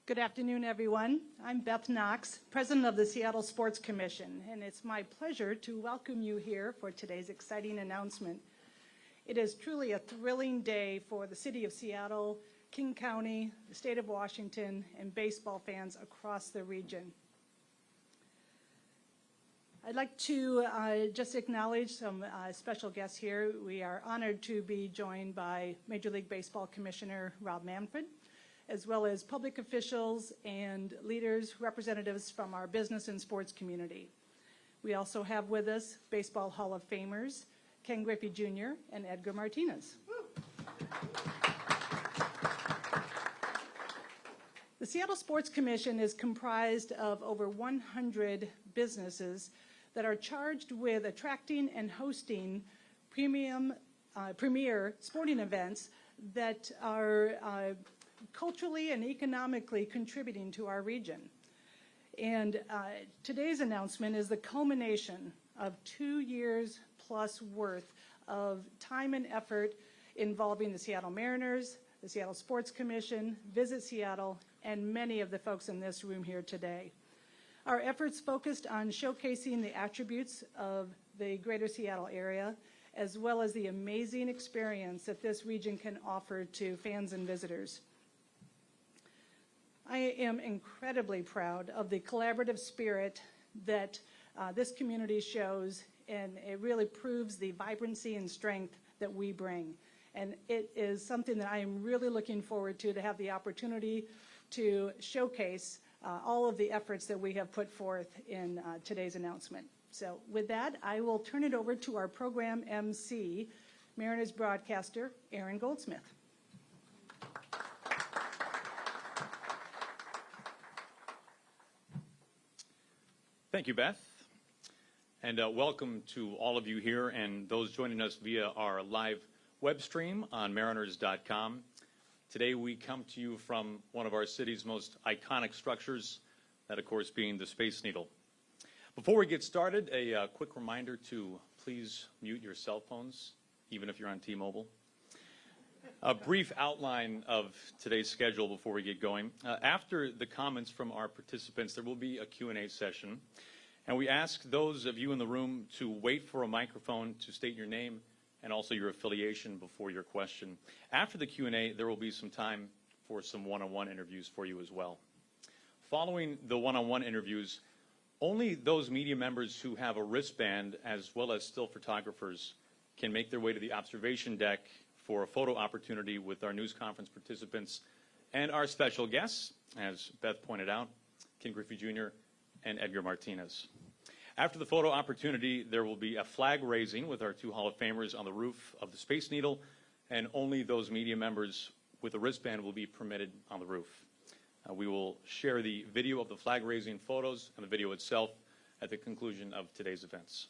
Good afternoon, everyone. I'm Beth Knox, President of the Seattle Sports Commission, and it's my pleasure to welcome you here for today's exciting announcement. It is truly a thrilling day for the City of Seattle, King County, the State of Washington, and baseball fans across the region. I'd like to just acknowledge some special guests here. We are honored to be joined by Major League Baseball Commissioner Rob Manfred, as well as public officials and leaders, representatives from our business and sports community. We also have with us Baseball Hall of Famers, Ken Griffey Jr. and Edgar Martinez. The Seattle Sports Commission is comprised of over 100 businesses that are charged with attracting and hosting premier sporting events that are culturally and economically contributing to our region. And today's announcement is the culmination of 2 years plus worth of time and effort involving the Seattle Mariners, the Seattle Sports Commission, Visit Seattle, and many of the folks in this room here today. Our efforts focused on showcasing the attributes of the greater Seattle area, as well as the amazing experience that this region can offer to fans and visitors. I am incredibly proud of the collaborative spirit that this community shows, and it really proves the vibrancy and strength that we bring. And it is something that I am really looking forward to have the opportunity to showcase all of the efforts that we have put forth in today's announcement. So with that, I will turn it over to our program MC, Mariners broadcaster, Aaron Goldsmith. Thank you, Beth. And welcome to all of you here and those joining us via our live web stream on mariners.com. Today we come to you from one of our city's most iconic structures, that of course being the Space Needle. Before we get started, a quick reminder to please mute your cell phones, even if you're on T-Mobile. A brief outline of today's schedule before we get going. After the comments from our participants, there will be a Q&A session. And we ask those of you in the room to wait for a microphone to state your name and also your affiliation before your question. After the Q&A, there will be some time for some one-on-one interviews for you as well. Following the one-on-one interviews, only those media members who have a wristband, as well as still photographers, can make their way to the observation deck for a photo opportunity with our news conference participants and our special guests, as Beth pointed out, Ken Griffey Jr. and Edgar Martinez. After the photo opportunity, there will be a flag raising with our two Hall of Famers on the roof of the Space Needle, and only those media members with a wristband will be permitted on the roof. We will share the video of the flag raising photos and the video itself at the conclusion of today's events.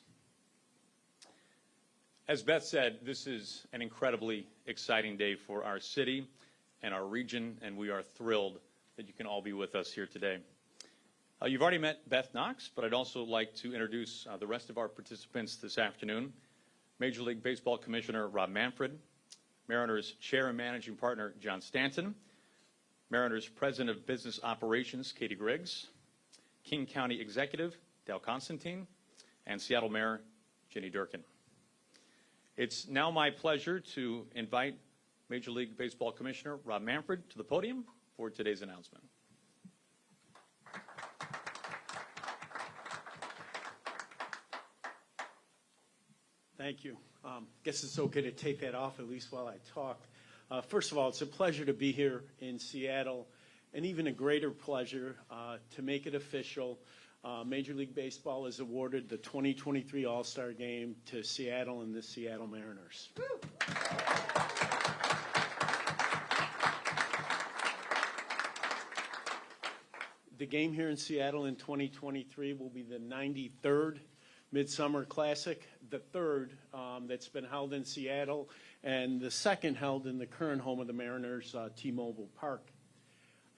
As Beth said, this is an incredibly exciting day for our city and our region, and we are thrilled that you can all be with us here today. You've already met Beth Knox, but I'd also like to introduce the rest of our participants this afternoon. Major League Baseball Commissioner Rob Manfred, Mariners Chair and Managing Partner John Stanton, Mariners President of Business Operations Katie Griggs, King County Executive Dale Constantine, and Seattle Mayor Jenny Durkin. It's now my pleasure to invite Major League Baseball Commissioner Rob Manfred to the podium for today's announcement. Thank you. Guess it's okay to take that off at least while I talk. First of all, it's a pleasure to be here in Seattle, and even a greater pleasure to make it official. Major League Baseball has awarded the 2023 All-Star Game to Seattle and the Seattle Mariners. Woo! The game here in Seattle in 2023 will be the 93rd Midsummer Classic, the third that's been held in Seattle, and the second held in the current home of the Mariners, T-Mobile Park.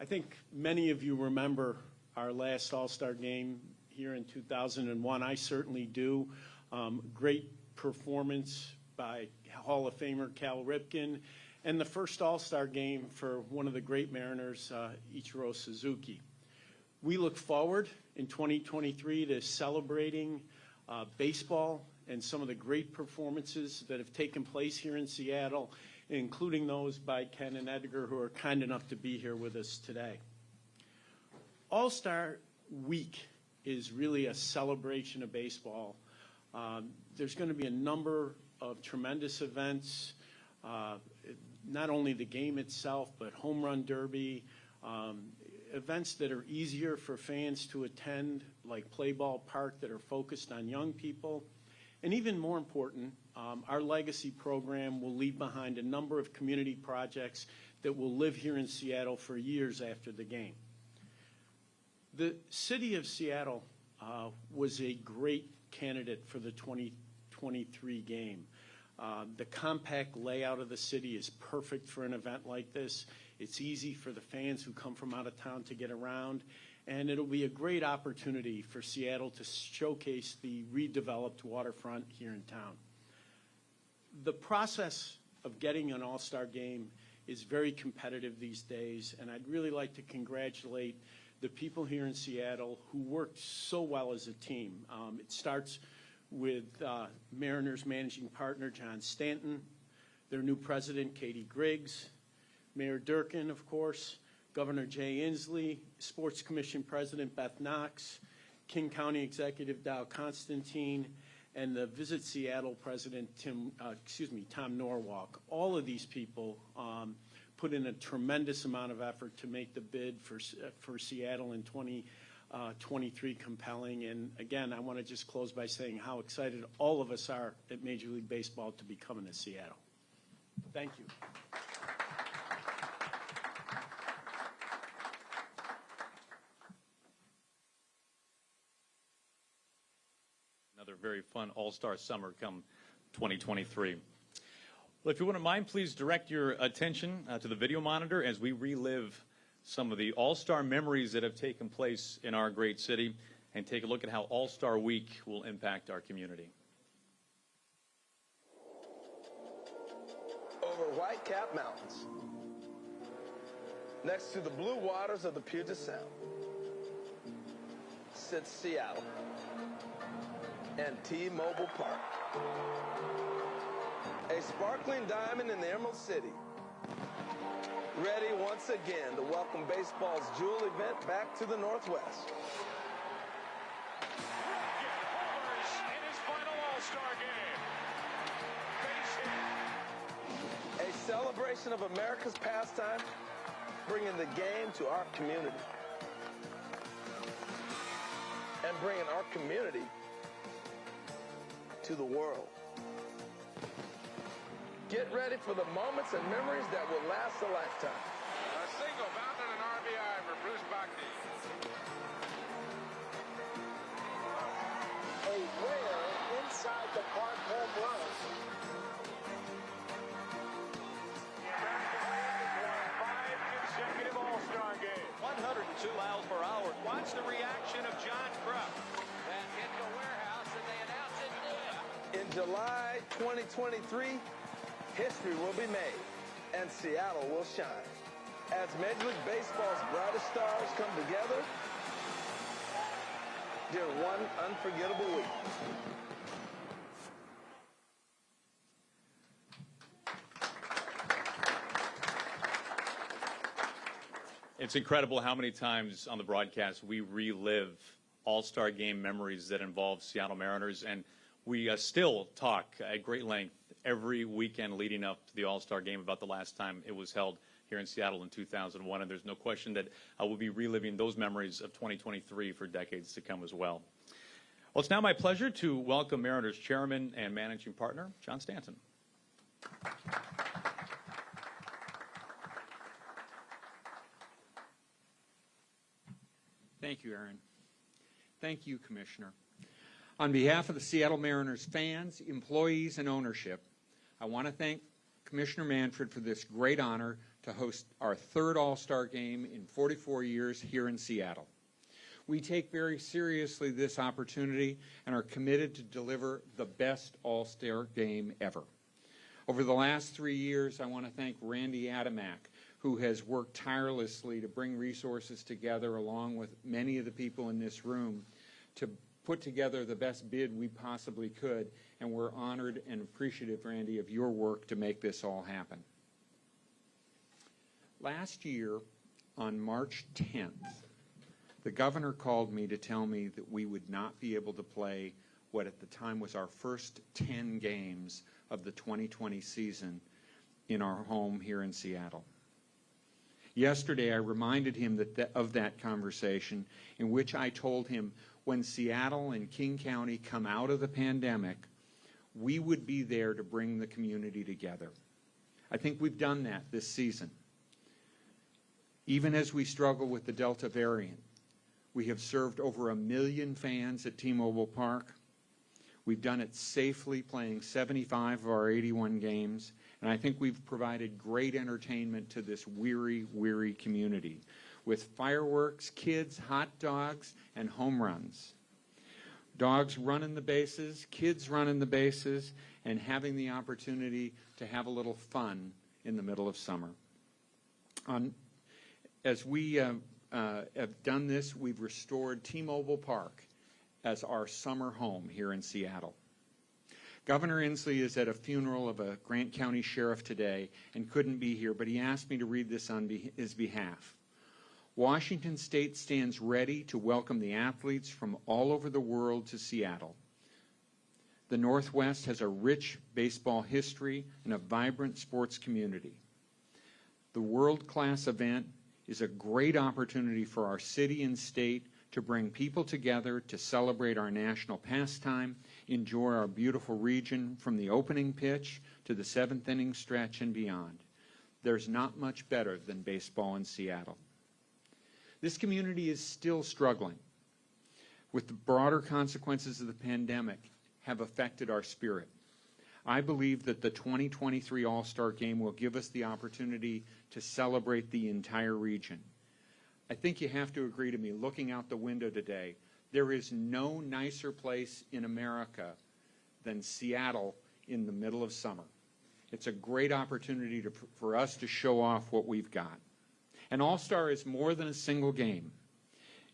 I think many of you remember our last All-Star Game here in 2001. I certainly do. Great performance by Hall of Famer Cal Ripken and the first All-Star Game for one of the great Mariners, Ichiro Suzuki. We look forward in 2023 to celebrating baseball and some of the great performances that have taken place here in Seattle, including those by Ken and Edgar, who are kind enough to be here with us today. All-Star Week is really a celebration of baseball. There's going to be a number of tremendous events, not only the game itself, but home run derby, events that are easier for fans to attend, like Play Ball Park, that are focused on young people. And even more important, our legacy program will leave behind a number of community projects that will live here in Seattle for years after the game. The city of Seattle was a great candidate for the 2023 game. The compact layout of the city is perfect for an event like this. It's easy for the fans who come from out of town to get around, and it'll be a great opportunity for Seattle to showcase the redeveloped waterfront here in town. The process of getting an All-Star Game is very competitive these days, and I'd really like to congratulate the people here in Seattle who worked so well as a team. It starts with Mariners managing partner John Stanton, their new president Katie Griggs, Mayor Durkin, of course, Governor Jay Inslee, Sports Commission President Beth Knox, King County Executive Dow Constantine, and the Visit Seattle President Tom Norwalk. All of these people put in a tremendous amount of effort to make the bid for Seattle in 2023 compelling. And again, I want to just close by saying how excited all of us are at Major League Baseball to be coming to Seattle. Thank you. Another very fun All-Star summer come 2023. Well, if you wouldn't mind, please direct your attention to the video monitor as we relive some of the All-Star memories that have taken place in our great city and take a look at how All-Star Week will impact our community. Over Whitecap Mountains, next to the blue waters of the Puget Sound, sits Seattle and T-Mobile Park. A sparkling diamond in the Emerald City, ready once again to welcome baseball's jewel event back to the Northwest. In his final All-Star game. Base hit. A celebration of America's pastime, bringing the game to our community. And bringing our community to the world. Get ready for the moments and memories that will last a lifetime. A single mounted an RBI for Bruce Bachty. A rare inside the park home run. Five consecutive All-Star games. 102 miles per hour. Watch the reaction of John Kruk. That hit the warehouse, and they announce it. In July 2023, history will be made, and Seattle will shine. As Major League Baseball's brightest stars come together during one unforgettable week. It's incredible how many times on the broadcast we relive All-Star Game memories that involve Seattle Mariners, and we still talk at great length every weekend leading up to the All-Star Game about the last time it was held here in Seattle in 2001, and there's no question that we'll be reliving those memories of 2023 for decades to come as well. Well, it's now my pleasure to welcome Mariners Chairman and Managing Partner, John Stanton. Thank you, Aaron. Thank you, Commissioner. On behalf of the Seattle Mariners fans, employees, and ownership, I want to thank Commissioner Manfred for this great honor to host our third All-Star Game in 44 years here in Seattle. We take very seriously this opportunity and are committed to deliver the best All-Star Game ever. Over the last 3 years, I want to thank Randy Adamak, who has worked tirelessly to bring resources together along with many of the people in this room to put together the best bid we possibly could, and we're honored and appreciative, Randy, of your work to make this all happen. Last year, on March 10th, the governor called me to tell me that we would not be able to play what at the time was our first 10 games of the 2020 season in our home here in Seattle. Yesterday, I reminded him of that conversation in which I told him when Seattle and King County come out of the pandemic, we would be there to bring the community together. I think we've done that this season. Even as we struggle with the Delta variant, we have served over 1 million fans at T-Mobile Park. We've done it safely, playing 75 of our 81 games, and I think we've provided great entertainment to this weary, weary community with fireworks, kids, hot dogs, and home runs. Dogs running the bases, kids running the bases, and having the opportunity to have a little fun in the middle of summer. As we have done this, we've restored T-Mobile Park as our summer home here in Seattle. Governor Inslee is at a funeral of a Grant County sheriff today and couldn't be here, but he asked me to read this on his behalf. Washington State stands ready to welcome the athletes from all over the world to Seattle. The Northwest has a rich baseball history and a vibrant sports community. The world-class event is a great opportunity for our city and state to bring people together to celebrate our national pastime, enjoy our beautiful region from the opening pitch to the 7th inning stretch and beyond. There's not much better than baseball in Seattle. This community is still struggling with the broader consequences of the pandemic have affected our spirit. I believe that the 2023 All-Star Game will give us the opportunity to celebrate the entire region. I think you have to agree to me, looking out the window today, there is no nicer place in America than Seattle in the middle of summer. It's a great opportunity for us to show off what we've got. An All-Star is more than a single game.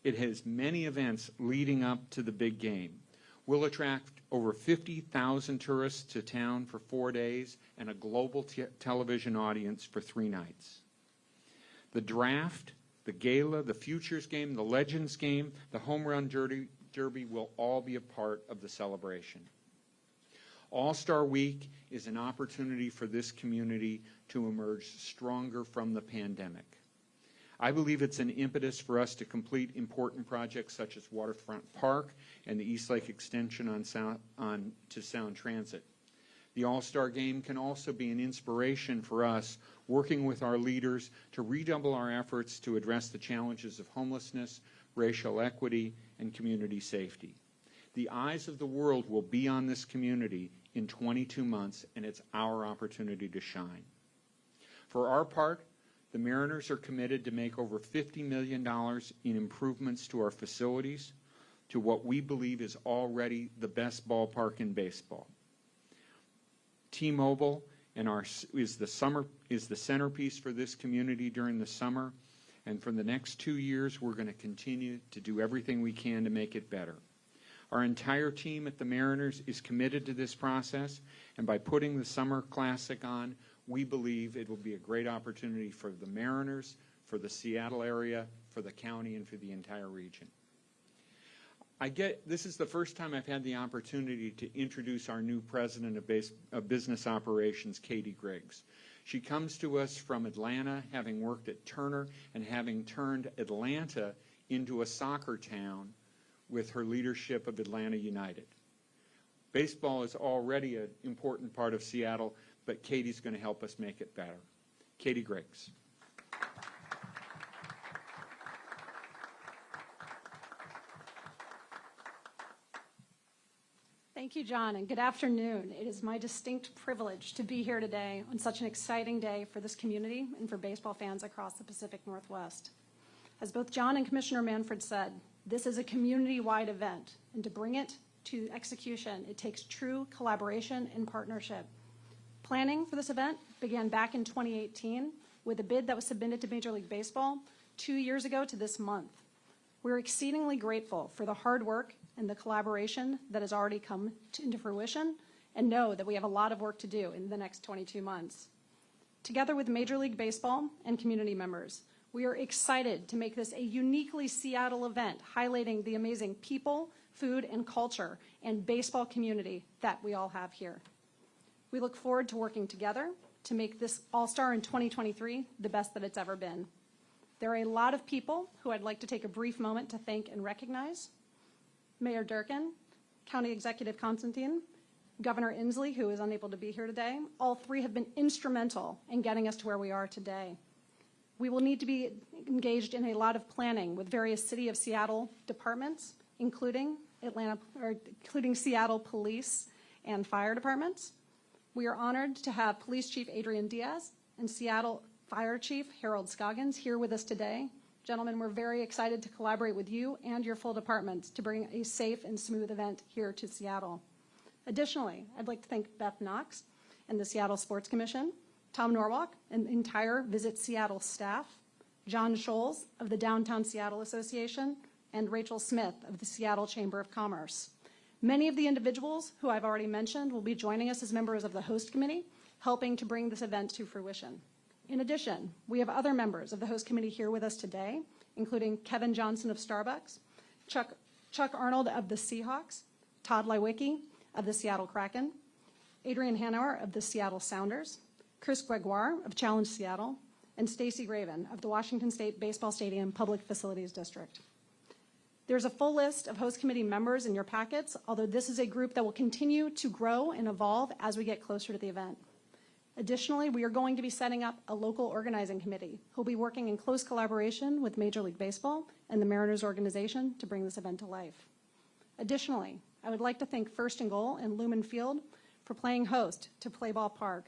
It has many events leading up to the big game. We'll attract over 50,000 tourists to town for 4 days and a global television audience for 3 nights. The draft, the gala, the futures game, the legends game, the home run derby will all be a part of the celebration. All-Star Week is an opportunity for this community to emerge stronger from the pandemic. I believe it's an impetus for us to complete important projects such as Waterfront Park and the East Lake Extension to Sound Transit. The All-Star Game can also be an inspiration for us working with our leaders to redouble our efforts to address the challenges of homelessness, racial equity, and community safety. The eyes of the world will be on this community in 22 months, and it's our opportunity to shine. For our part, the Mariners are committed to make over $50 million in improvements to our facilities, to what we believe is already the best ballpark in baseball. T-Mobile is the centerpiece for this community during the summer, and for the next 2 years, we're going to continue to do everything we can to make it better. Our entire team at the Mariners is committed to this process, and by putting the Summer Classic on, we believe it will be a great opportunity for the Mariners, for the Seattle area, for the county, and for the entire region. This is the first time I've had the opportunity to introduce our new president of business operations, Katie Griggs. She comes to us from Atlanta, having worked at Turner and having turned Atlanta into a soccer town with her leadership of Atlanta United. Baseball is already an important part of Seattle, but Katie's going to help us make it better. Katie Griggs. Thank you, John, and good afternoon. It is my distinct privilege to be here today on such an exciting day for this community and for baseball fans across the Pacific Northwest. As both John and Commissioner Manfred said, this is a community-wide event, and to bring it to execution, it takes true collaboration and partnership. Planning for this event began back in 2018 with a bid that was submitted to Major League Baseball 2 years ago to this month. We're exceedingly grateful for the hard work and the collaboration that has already come into fruition, and know that we have a lot of work to do in the next 22 months. Together with Major League Baseball and community members, we are excited to make this a uniquely Seattle event, highlighting the amazing people, food, and culture and baseball community that we all have here. We look forward to working together to make this All-Star in 2023 the best that it's ever been. There are a lot of people who I'd like to take a brief moment to thank and recognize. Mayor Durkin, County Executive Constantine, Governor Inslee, who is unable to be here today. All three have been instrumental in getting us to where we are today. We will need to be engaged in a lot of planning with various City of Seattle departments, including Seattle Police and Fire Departments. We are honored to have Police Chief Adrian Diaz and Seattle Fire Chief Harold Scoggins here with us today. Gentlemen, we're very excited to collaborate with you and your full departments to bring a safe and smooth event here to Seattle. Additionally, I'd like to thank Beth Knox and the Seattle Sports Commission, Tom Norwalk and the entire Visit Seattle staff, John Scholes of the Downtown Seattle Association, and Rachel Smith of the Seattle Chamber of Commerce. Many of the individuals who I've already mentioned will be joining us as members of the host committee, helping to bring this event to fruition. In addition, we have other members of the host committee here with us today, including Kevin Johnson of Starbucks, Chuck Arnold of the Seahawks, Todd Lewicki of the Seattle Kraken, Adrian Hanauer of the Seattle Sounders, Chris Gregoire of Challenge Seattle, and Stacy Graven of the Washington State Baseball Stadium Public Facilities District. There's a full list of host committee members in your packets, although this is a group that will continue to grow and evolve as we get closer to the event. Additionally, we are going to be setting up a local organizing committee who will be working in close collaboration with Major League Baseball and the Mariners organization to bring this event to life. Additionally, I would like to thank First and Goal and Lumen Field for playing host to Play Ball Park.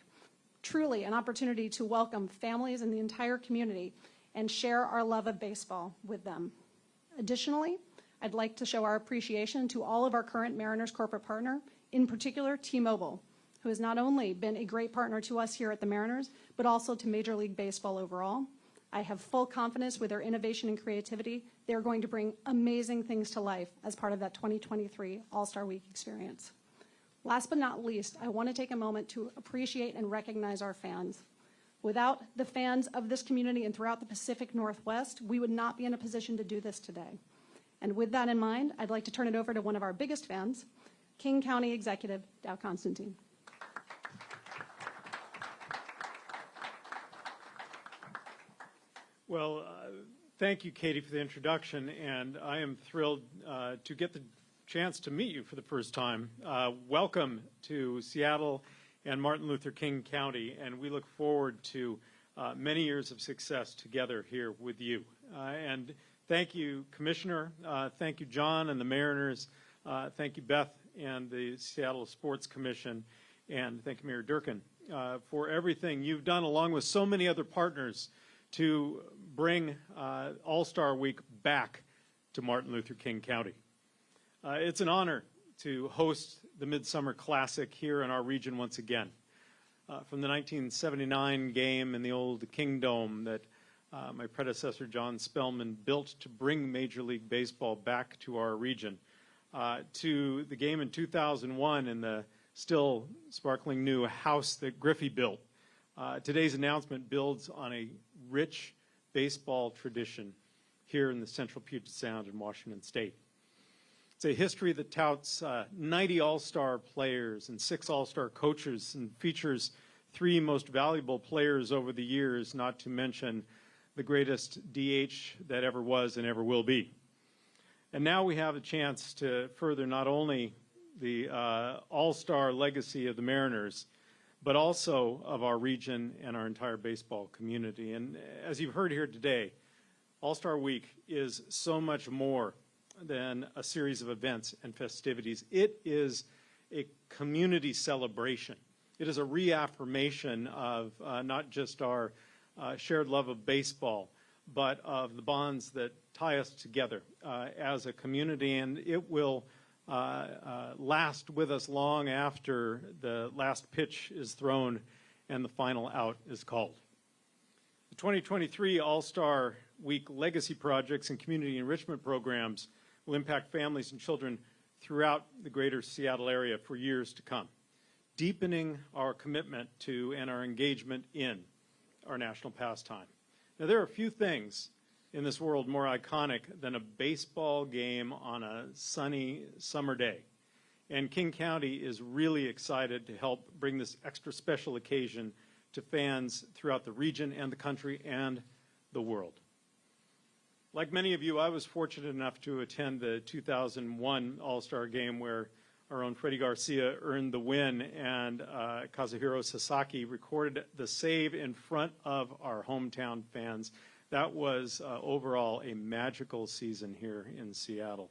Truly an opportunity to welcome families in the entire community and share our love of baseball with them. Additionally, I'd like to show our appreciation to all of our current Mariners corporate partner, in particular T-Mobile, who has not only been a great partner to us here at the Mariners, but also to Major League Baseball overall. I have full confidence with their innovation and creativity. They're going to bring amazing things to life as part of that 2023 All-Star Week experience. Last but not least, I want to take a moment to appreciate and recognize our fans. Without the fans of this community and throughout the Pacific Northwest, we would not be in a position to do this today. And with that in mind, I'd like to turn it over to one of our biggest fans, King County Executive Dow Constantine. Well, thank you, Katie, for the introduction, and I am thrilled to get the chance to meet you for the first time. Welcome to Seattle and Martin Luther King County, and we look forward to many years of success together here with you. And thank you, Commissioner. Thank you, John and the Mariners. Thank you, Beth and the Seattle Sports Commission. And thank you, Mayor Durkin, for everything you've done, along with so many other partners, to bring All-Star Week back to Martin Luther King County. It's an honor to host the Midsummer Classic here in our region once again. From the 1979 game in the old King Dome that my predecessor John Spellman built to bring Major League Baseball back to our region, to the game in 2001 in the still sparkling new house that Griffey built. Today's announcement builds on a rich baseball tradition here in the central Puget Sound in Washington State. It's a history that touts 90 All-Star players and 6 All-Star coaches and features 3 most valuable players over the years, not to mention the greatest DH that ever was and ever will be. And now we have a chance to further not only the All-Star legacy of the Mariners, but also of our region and our entire baseball community. And as you've heard here today, All-Star Week is so much more than a series of events and festivities. It is a community celebration. It is a reaffirmation of not just our shared love of baseball, but of the bonds that tie us together as a community. And it will last with us long after the last pitch is thrown and the final out is called. The 2023 All-Star Week legacy projects and community enrichment programs will impact families and children throughout the greater Seattle area for years to come, deepening our commitment to and our engagement in our national pastime. Now, there are few things in this world more iconic than a baseball game on a sunny summer day. And King County is really excited to help bring this extra special occasion to fans throughout the region and the country and the world. Like many of you, I was fortunate enough to attend the 2001 All-Star Game where our own Freddie Garcia earned the win and Kazuhiro Sasaki recorded the save in front of our hometown fans. That was overall a magical season here in Seattle.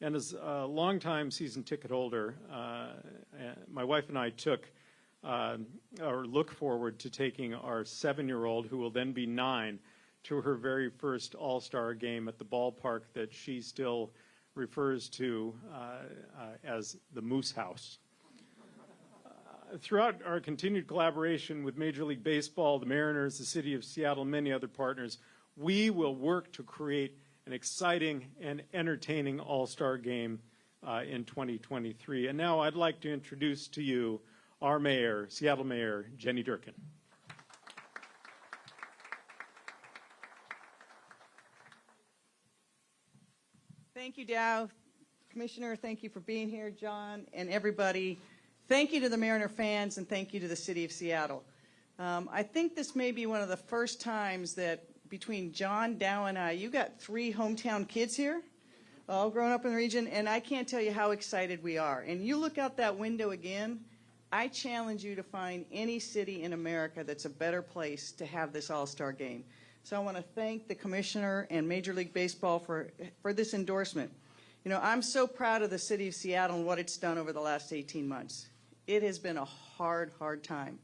And as a longtime season ticket holder, my wife and I look forward to taking our 7-year-old, who will then be 9, to her very first All-Star game at the ballpark that she still refers to as the Moose House. Throughout our continued collaboration with Major League Baseball, the Mariners, the City of Seattle, and many other partners, we will work to create an exciting and entertaining All-Star Game in 2023. And now I'd like to introduce to you our mayor, Seattle Mayor Jenny Durkin. Thank you, Dow. Commissioner, thank you for being here, John, and everybody. Thank you to the Mariner fans, and thank you to the City of Seattle. I think this may be one of the first times that between John, Dow, and I, you got 3 hometown kids here, all grown up in the region, and I can't tell you how excited we are. And you look out that window again, I challenge you to find any city in America that's a better place to have this All-Star Game. So I want to thank the Commissioner and Major League Baseball for this endorsement. You know, I'm so proud of the City of Seattle and what it's done over the last 18 months. It has been a hard, hard time.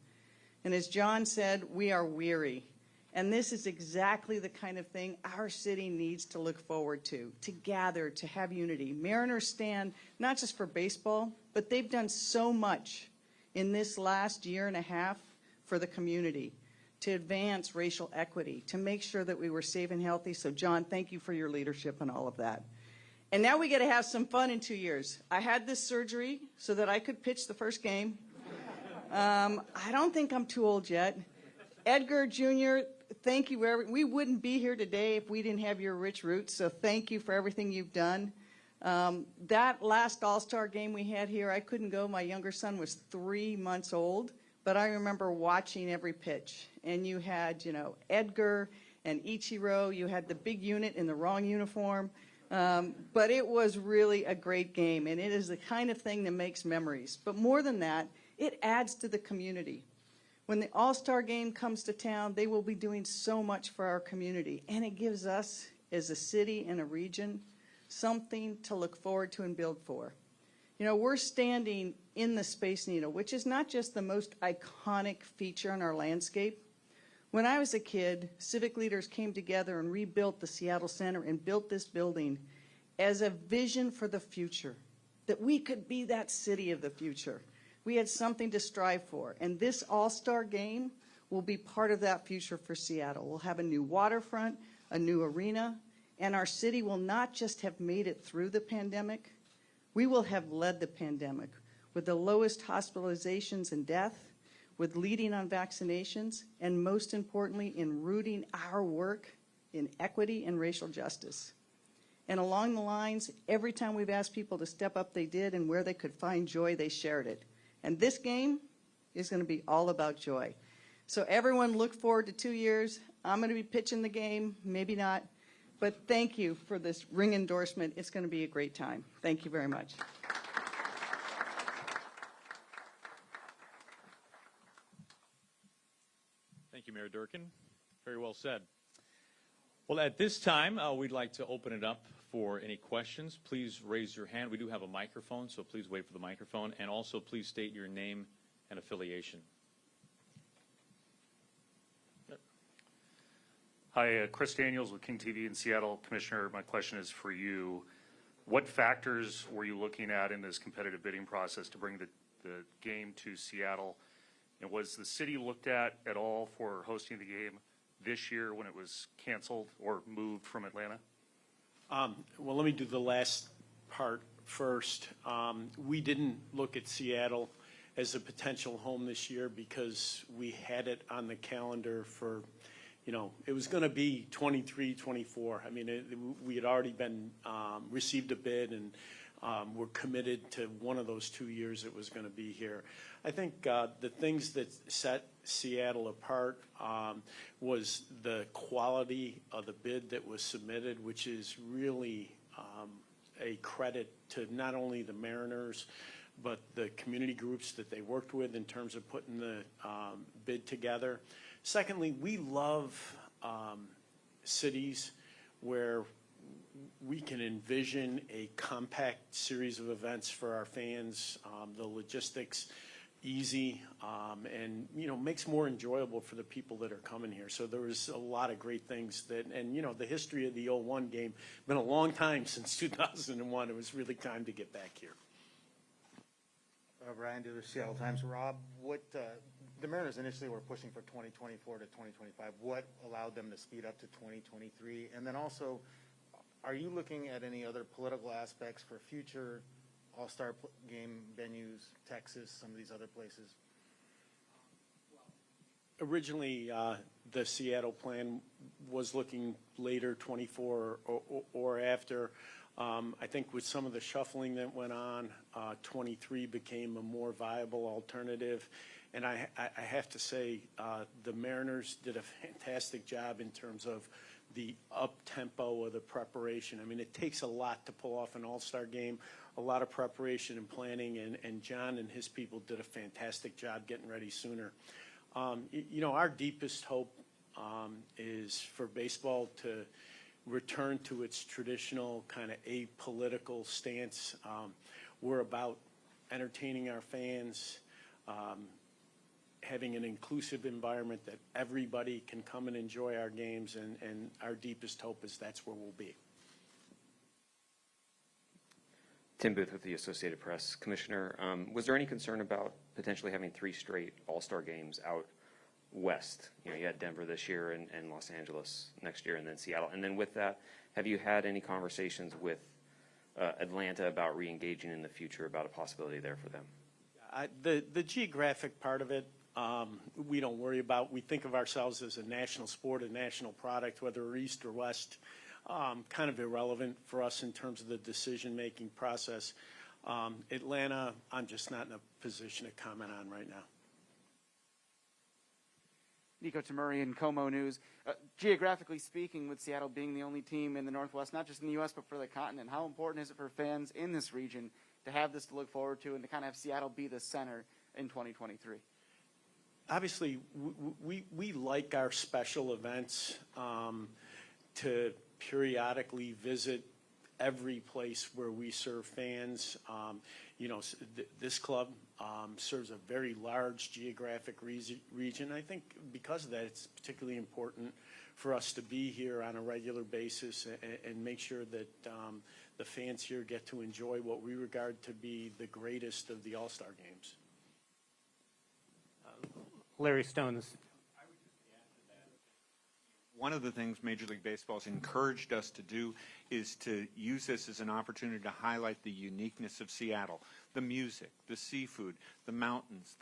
And as John said, we are weary. And this is exactly the kind of thing our city needs to look forward to gather, to have unity. Mariners stand not just for baseball, but they've done so much in this last year and a half for the community to advance racial equity, to make sure that we were safe and healthy. So, John, thank you for your leadership and all of that. And now we get to have some fun in 2 years. I had this surgery so that I could pitch the first game. I don't think I'm too old yet. Edgar Jr., thank you. We wouldn't be here today if we didn't have your rich roots, so thank you for everything you've done. That last All-Star Game we had here, I couldn't go. My younger son was 3 months old, but I remember watching every pitch. And you had, you know, Edgar and Ichiro. You had the big unit in the wrong uniform. But it was really a great game, and it is the kind of thing that makes memories. But more than that, it adds to the community. When the All-Star Game comes to town, they will be doing so much for our community, and it gives us, as a city and a region, something to look forward to and build for. You know, we're standing in the Space Needle, which is not just the most iconic feature in our landscape. When I was a kid, civic leaders came together and rebuilt the Seattle Center and built this building as a vision for the future, that we could be that city of the future. We had something to strive for, and this All-Star Game will be part of that future for Seattle. We'll have a new waterfront, a new arena, and our city will not just have made it through the pandemic, we will have led the pandemic with the lowest hospitalizations and death, with leading on vaccinations, and most importantly, in rooting our work in equity and racial justice. And along the lines, every time we've asked people to step up, they did, and where they could find joy, they shared it. And this game is going to be all about joy. So everyone look forward to 2 years. I'm going to be pitching the game, maybe not, but thank you for this ring endorsement. It's going to be a great time. Thank you very much. Thank you, Mayor Durkin. Very well said. Well, at this time, we'd like to open it up for any questions. Please raise your hand. We do have a microphone, so please wait for the microphone. And also, please state your name and affiliation. Hi, Chris Daniels with King TV in Seattle. Commissioner, my question is for you. What factors were you looking at in this competitive bidding process to bring the game to Seattle? And was the city looked at all for hosting the game this year when it was canceled or moved from Atlanta? Well, let me do the last part first. We didn't look at Seattle as a potential home this year because we had it on the calendar for, it was going to be 23, 24. I mean, we had already been, received a bid and we're committed to one of those 2 years it was going to be here. I think the things that set Seattle apart was the quality of the bid that was submitted, which is really a credit to not only the Mariners, but the community groups that they worked with in terms of putting the bid together. Secondly, we love cities where we can envision a compact series of events for our fans, the logistics easy, and makes more enjoyable for the people that are coming here. So there was a lot of great things and the history of the 01 game, been a long time since 2001. It was really time to get back here. Brian Diller, Seattle Times. Rob, what the Mariners initially were pushing for 2024 to 2025. What allowed them to speed up to 2023? And then also, are you looking at any other political aspects for future All-Star Game venues, Texas, some of these other places? Originally, the Seattle plan was looking later, 24 or after. I think with some of the shuffling that went on, 23 became a more viable alternative. And I have to say, the Mariners did a fantastic job in terms of the up-tempo of the preparation. I mean, it takes a lot to pull off an All-Star game, a lot of preparation and planning, and John and his people did a fantastic job getting ready sooner. Our deepest hope is for baseball to return to its traditional kind of apolitical stance. We're about entertaining our fans, having an inclusive environment that everybody can come and enjoy our games, and our deepest hope is that's where we'll be. Tim Booth with the Associated Press. Commissioner, was there any concern about potentially having 3 straight All-Star games out west? You had Denver this year and Los Angeles next year and then Seattle. And then with that, have you had any conversations with Atlanta about re-engaging in the future about a possibility there for them? The geographic part of it, we don't worry about. We think of ourselves as a national sport, a national product, whether we're east or west, kind of irrelevant for us in terms of the decision-making process. Atlanta, I'm just not in a position to comment on right now. Nico Tamuri in KOMO News. Geographically speaking, with Seattle being the only team in the Northwest, not just in the U.S., but for the continent, how important is it for fans in this region to have this to look forward to and to kind of have Seattle be the center in 2023? Obviously, we like our special events to periodically visit every place where we serve fans. This club serves a very large geographic region. I think because of that, it's particularly important for us to be here on a regular basis and make sure that the fans here get to enjoy what we regard to be the greatest of the All-Star games. Larry Stone's. One of the things Major League Baseball has encouraged us to do is to use this as an opportunity to highlight the uniqueness of Seattle, the music, the seafood, the mountains,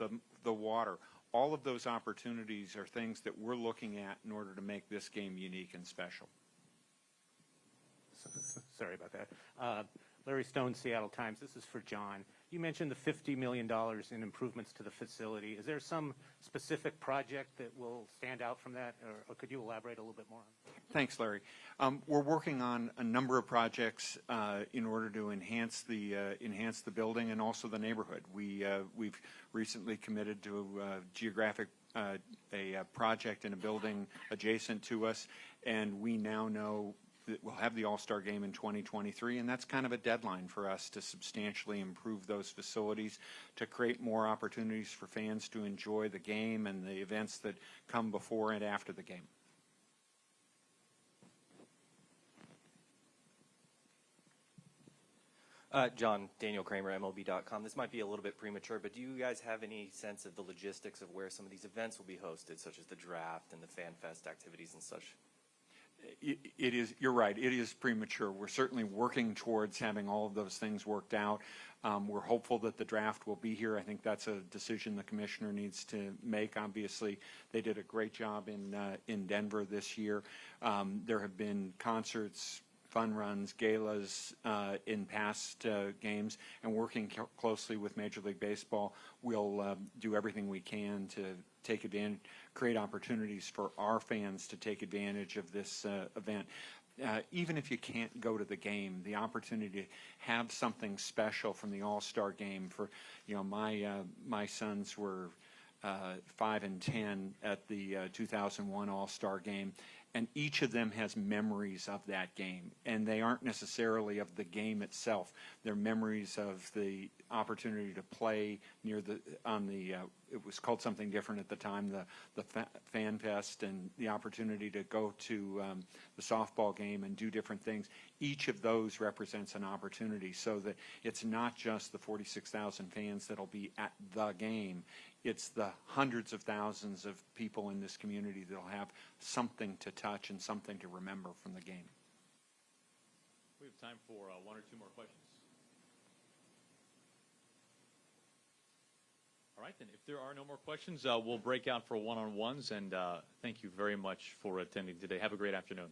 the water. All of those opportunities are things that we're looking at in order to make this game unique and special. Sorry about that. Larry Stone, Seattle Times. This is for John. You mentioned the $50 million in improvements to the facility. Is there some specific project that will stand out from that, or could you elaborate a little bit more on that? Thanks, Larry. We're working on a number of projects in order to enhance the building and also the neighborhood. We've recently committed to a project in a building adjacent to us, and we now know that we'll have the All-Star Game in 2023, and that's kind of a deadline for us to substantially improve those facilities, to create more opportunities for fans to enjoy the game and the events that come before and after the game. John, Daniel Kramer, MLB.com. This might be a little bit premature, but do you guys have any sense of the logistics of where some of these events will be hosted, such as the draft and the Fan Fest activities and such? It is, you're right, it is premature. We're certainly working towards having all of those things worked out. We're hopeful that the draft will be here. I think that's a decision the commissioner needs to make. Obviously, they did a great job in Denver this year. There have been concerts, fun runs, galas in past games, and working closely with Major League Baseball, we'll do everything we can to take advantage, create opportunities for our fans to take advantage of this event. Even if you can't go to the game, the opportunity to have something special from the All-Star Game. For my sons were 5 and 10 at the 2001 All-Star Game, and each of them has memories of that game, and they aren't necessarily of the game itself. They're memories of the opportunity to play near it was called something different at the time, the Fan Fest, and the opportunity to go to the softball game and do different things. Each of those represents an opportunity, so that it's not just the 46,000 fans that'll be at the game. It's the hundreds of thousands of people in this community that'll have something to touch and something to remember from the game. We have time for one or two more questions. All right, then, if there are no more questions, we'll break out for one-on-ones, and thank you very much for attending today. Have a great afternoon.